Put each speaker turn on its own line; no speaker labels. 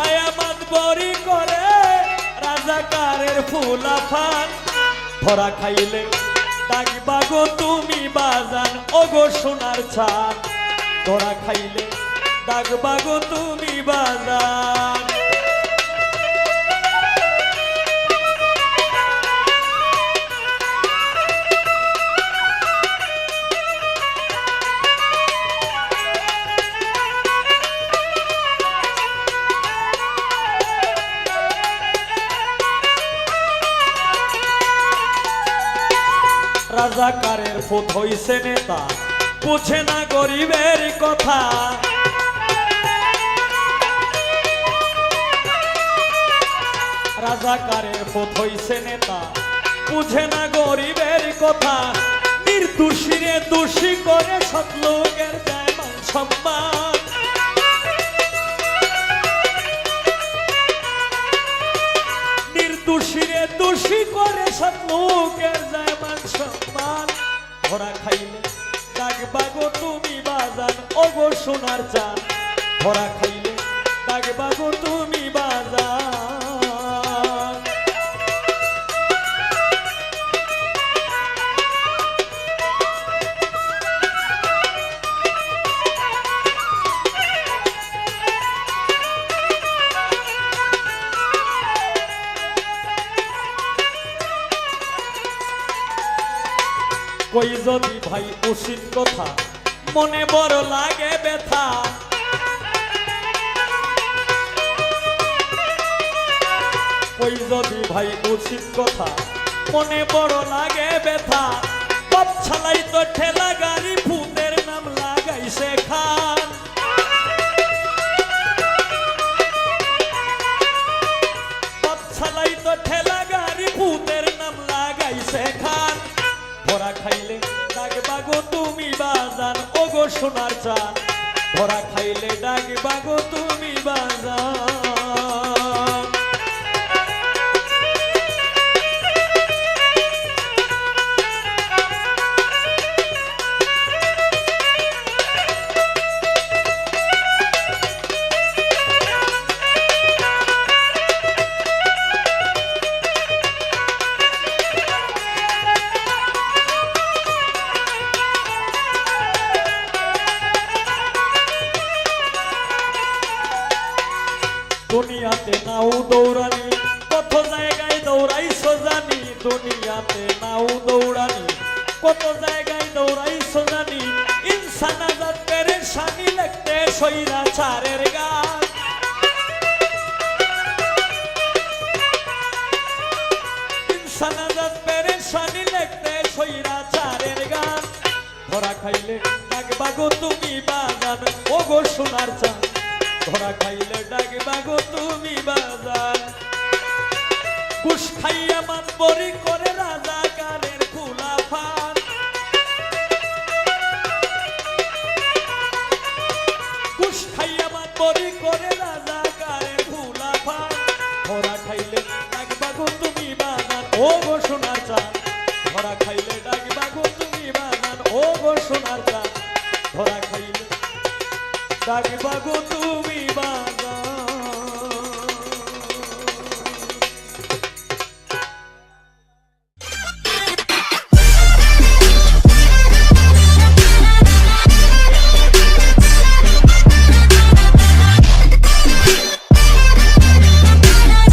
খায়া মাতবরি করে রাজাকারের ফুলাফান ধরা খাইলে ডাকবা গো তুমি বাজান ওগো সোনার চাঁদ ধরা খাইলে ডাকবা গো তুমি বাজান রাজাকারের ফুত হইছে নেতা বুঝে না গরিবের কথা রাজাকারের ফুত হইছে নেতা বুঝে না গরিবের কথা নির্দোষীরে দোষী করে সৎ লোকের যায় মান সম্মান নির্দোষীরে দোষী করে সৎ লোকের যায় মান সম্মান ধরা খাইলে ডাকবা গো তুমি বাজান ওগো সোনার চাঁদ ধরা খাইলে ডাকবা গো তুমি বাজান কই যদি ভাই উচিত কথা মনে বড় লাগে ব্যথা কই যদি ভাই উচিত কথা মনে বড় লাগে ব্যথা পথ ছালাই তো ঠেলা গাড়ি ভূতের নাম লাগাইছে খান পথ ছালাই তো ঠেলা গাড়ি ভূতের নাম লাগাইছে খান ধরা খাইলে ডাকবা গো তুমি বাজান ওগো সোনার চাঁদ ধরা খাইলে ডাকবা গো তুমি বাজান দুনিয়াতে নাও দৌড়ানি কত জায়গায় দৌড়াইছো জানি দুনিয়াতে নাও দৌড়ানি কত জায়গায় দৌড়াইছো জানি ইনসান আজাদ পেরেশানি লাগতে স্বৈরাচারের গান ইনসান আজাদ পেরেশানি লাগতে স্বৈরাচারের গান ধরা খাইলে ডাকবা গো তুমি বাজান ওগো সোনার চাঁদ ধরা খাইলে ডাকবা গো তুমি বাজান ঘুষ খাইয়া মাতবরি করে রাজাকারের ফুলাফান ঘুষ খাইয়া মাতবরি করে রাজাকারের ফুলাফান ধরা খাইলে ডাকবা গো তুমি বাজান ও গো সোনার চাঁদ ধরা খাইলে ডাকবা গো তুমি বাজান ও গো সোনার চাঁদ ধরা খাইলে ডাকবা গো তুমি বাজান